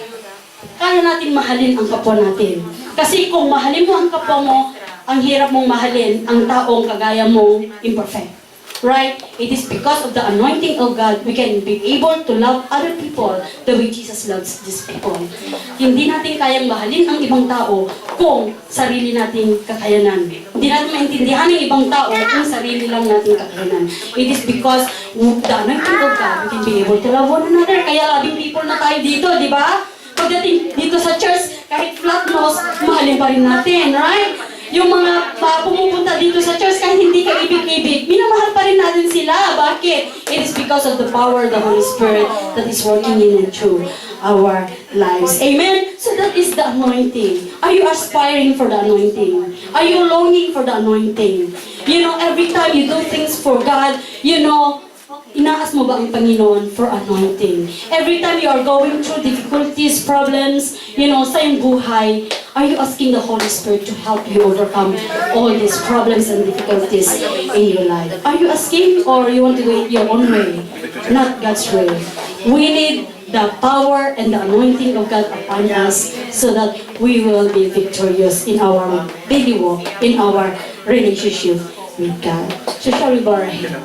kaya natin mahalin ang kapwa natin. Kasi kung mahalin mo ang kapwa mo, ang hirap mong mahalin ang taong kagaya mong imperfect. Right? It is because of the anointing of God we can be able to love other people the way Jesus loves these people. Hindi natin kayang mahalin ang ibang tao kung sarili nating kakayanan. Hindi natin maintindihan ang ibang tao kung sarili lang nating kakayanan. It is because the anointing of God we can be able to love one another. Kaya loving people na tayo dito, di ba? Pagdating dito sa church, kahit flat nose, mahalin pa rin natin, right? Yung mga pumupunta dito sa church kahit hindi ka ibig-ibig, minamahal pa rin natin sila. Bakit? It is because of the power of the Holy Spirit that is working in and through our lives. Amen? So that is the anointing. Are you aspiring for the anointing? Are you longing for the anointing? You know, every time you do things for God, you know, inaas mo ba ang Panginoon for anointing? Every time you are going through difficulties, problems, you know, sa iyong buhay, are you asking the Holy Spirit to help you overcome all these problems and difficulties in your life? Are you asking or you want to do it your own way? Not God's way. We need the power and the anointing of God upon us so that we will be victorious in our daily walk, in our relationship with God. So shall we bow our head?